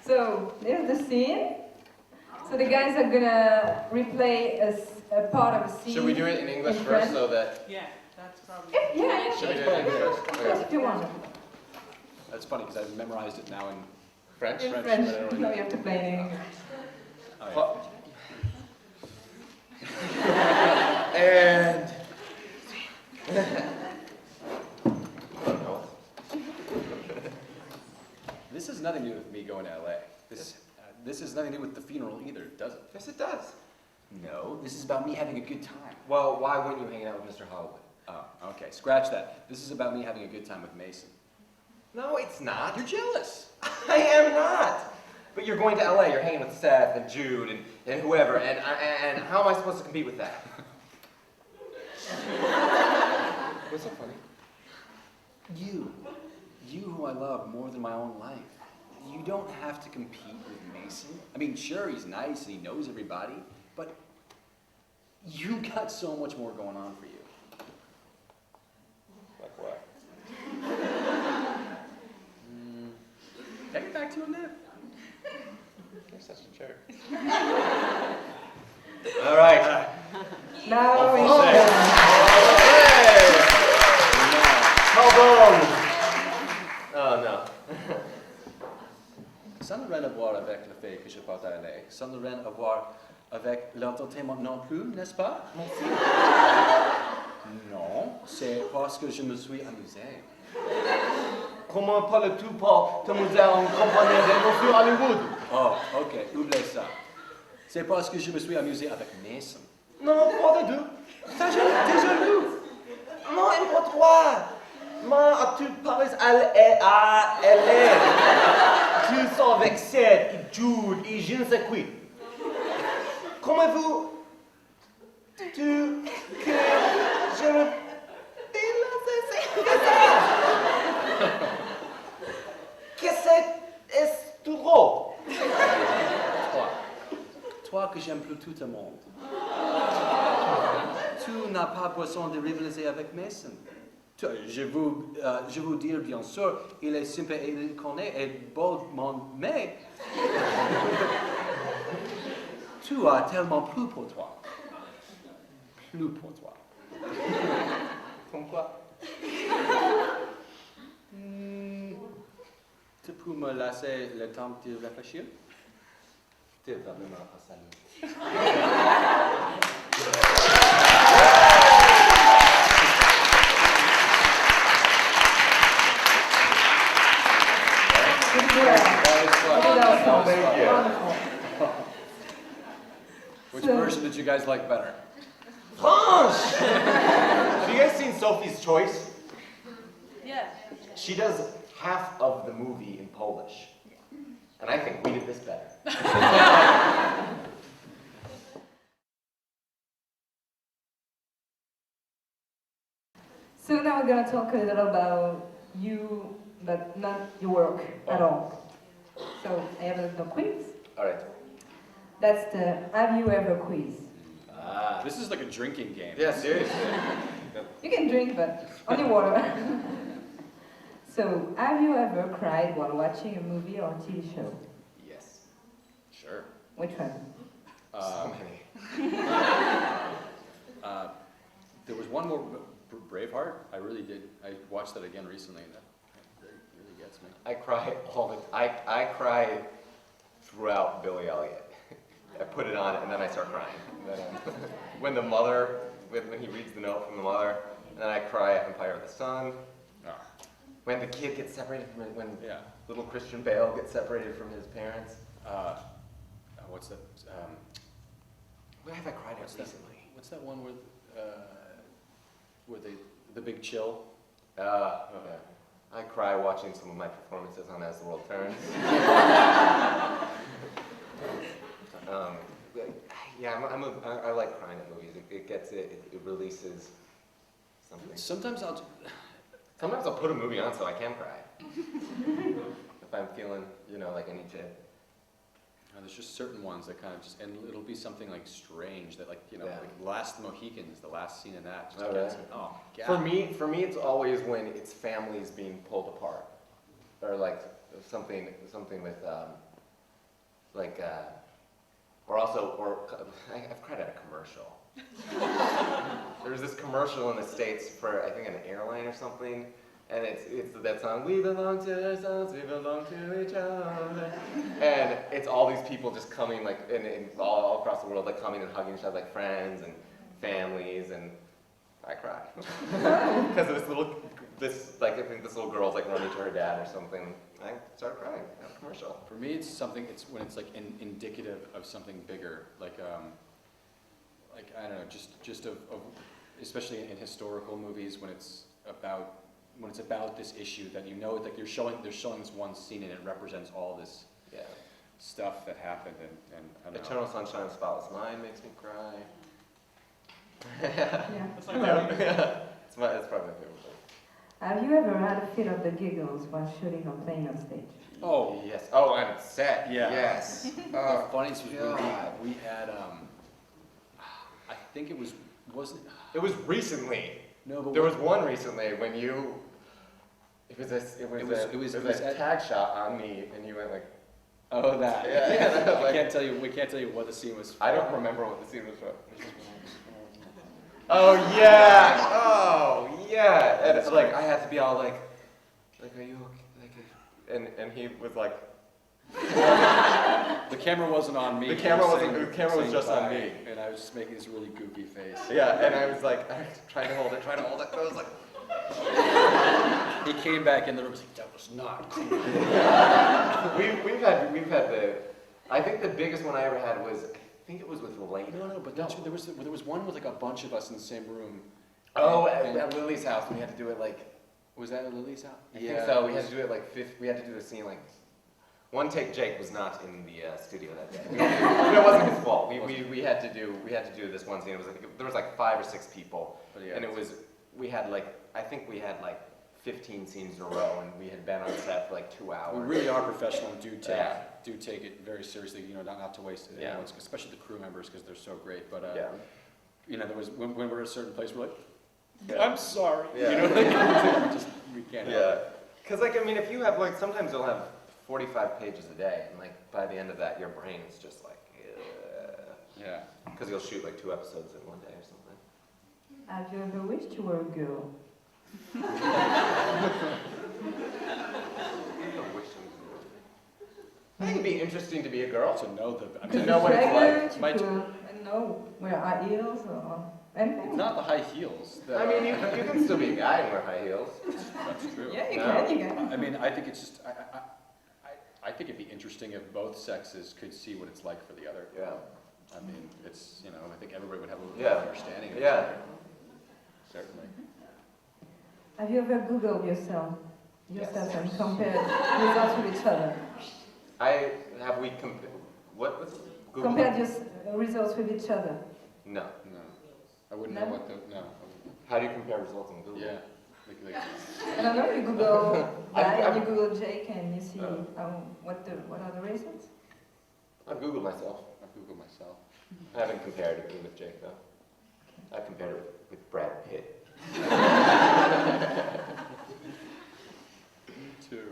So there's the scene. So the guys are gonna replay a part of a scene. Should we do it in English in first French? so that... Yeah, that's probably... Yeah. Should we do it in English first? Of course, if you want. That's funny because I've memorized it now in French? In French, French. but I don't No, really- you have to play in English. Oh, And... This has nothing to do with me going to LA. This has nothing to do with the funeral either, does it? Yes, it does. No, this is about me having a good time. Well, why wouldn't you hang out with Mr. Hollywood? Oh, okay, scratch that. This is about me having a good time with Mason. No, it's not. You're jealous. I am not. But you're going to LA, you're hanging with Seth and Jude and whoever, and how am I supposed to compete with that? What's so funny? You who I love more than my own life. You don't have to compete with Mason. I mean, sure, he's nice and he knows everybody, but you got so much more going on for you. Like what? Take it back to him then. You're such a jerk. All right. Now we Hold on. Oh no. Ça n'a rien à voir avec le fait que je parte à LA. Ça n'a rien à voir avec l'entertainment non plus, n'est-ce pas? Non, c'est parce que je me suis amusé. Comment parles-tu pour t'amuser en compagnie de Monsieur Hollywood? Oh, ok, oublie ça. C'est parce que je me suis amusé avec Mason. Non, pas du tout. T'es jaloux. Non, aime-toi. Moi, tu parles à LA. Tu sors avec Seth et Jude et je ne sais qui. Comment vous... que je me... Que c'est tout drôle. Toi que j'aime plus tout le monde. Tu n'as pas besoin de rivaliser avec Mason. Je veux dire, bien sûr, il est simple et il connaît et beau monde, mais tu as tellement plus pour toi. Plus pour toi. Comme quoi? Tu peux me laisser le temps de réfléchir? T'es vraiment pas salut. Which version did you guys like better? Franche! Have you guys seen Sophie's Choice? Yeah. She does half of the movie in Polish. And I think we did this better. So now we're gonna talk a little about you, but not your work at all. So I have a little quiz. All right. That's the Have You Ever quiz. This is like a drinking game. Yeah, seriously. You can drink, but only water. So, have you ever cried while watching a movie or TV show? Yes. Sure. Which one? So many. There was one more, Braveheart. I really did. I watched that again recently, and that really gets me. I cry all the I cry throughout Billy Elliot. I put it on and then I start crying. And then, when the mother, when he reads the note from the mother, and then I cry at Empire of the Sun. Ah. When the kid gets separated from it, when Yeah. little Christian Bale gets separated from his parents. What's that? Where have I cried at What's that? recently? What's that one where the big chill? Okay. I cry watching some of my performances on As the World Turns. Yeah, I like crying at movies. It gets it releases something. Sometimes Sometimes I'll put a movie on so I can cry. If I'm feeling, like I need to. there's just certain ones that kind of just, and it'll be something like strange that, like Yeah. like Last Mohicans, the last scene in that. Just Oh, gets really? me. Oh, God. For me, it's always when it's families being pulled apart, or like something with like, I've cried at a commercial. There was this commercial in the States for, I think, an airline or something, and it's that song, we belong to ourselves, we belong to each other. And it's all these people just coming, like, all across the world, like, coming and hugging each other, like friends and families, and I cried. Because I think this little girl's, like, running to her dad or something. I started crying at a commercial. For me, it's when it's like indicative of something bigger, like I don't know, just of especially in historical movies when it's about this issue that you know, like they're showing this one scene and it represents all this stuff that happened, and I don't know. Eternal Sunshine of the Spotless Mind makes me cry. Yeah. It's like that. It's probably my favorite thing. Have you ever had a fit of the giggles while shooting or playing on stage? Oh, Yes. Oh, and it's set. Yeah. Yes. the funniest was God. we had I think wasn't It was recently. no, but There was one recently when you. It was a tag shot on me, and you went like. oh that Yeah. we Like, can't tell you what the scene was. I don't remember what the scene was from. Oh yeah. Oh yeah. And it's like I had to be all like, are you okay? And he was like. The camera wasn't on me. The camera was saying just on bye, me. and I was just making this really goofy face. Yeah, and I was like, trying to hold it. I was like. He came back in the room and was like, that was not cool. we've had the. I think the biggest one I ever had was. I think it was with Lena. No, but there was one with like a bunch of us in the same room. Oh, at Lily's house, we had to do it like. Was that at Lily's house? I think so. We had to do it like we had to do the scene like. One take. Jake was not in the studio that day. It wasn't his fault. We had to do this one scene. It was like there was like 5 or 6 people, and it was I think we had like 15 scenes in a row, and we had been on set for like 2 hours. We really are professional and do take it very seriously. You know, not to waste it. Yeah. Especially the crew members because they're so great. But Yeah. you know, there was when we're at a certain place, we're like, Yeah. I'm sorry. Yeah. You know, we can't. Yeah. Help it. Because like I mean, if you have like sometimes you'll have 45 pages a day, and like by the end of that, your brain is just like. Yeah. Because you'll shoot like 2 episodes in one day or something. Have you ever wished you were a girl? I think it'd be interesting to be a girl. To know To know what it's like. My- You could know where are heels or anything. Not the high heels. I mean, you can still be a guy and wear high heels. That's true. Yeah, you No. can, you can. I mean, I think it's just, I think it'd be interesting if both sexes could see what it's like for the other. Yeah. I mean, it's, you know, I think everybody would have a little Yeah. bit of understanding of Yeah. it. Certainly. Have you ever Googled yourself Yes. and compared results with each other? What was Google? Compared your results with each other. No. No. I wouldn't Never? know what the, no. How do you compare results on Google? Yeah. Like, I don't know, you Google that and I've- you Google Jake and you see Oh. what are the results? I've Googled myself. I Google myself. I haven't compared it with Jake though. I've compared it with Brad Pitt. Me too.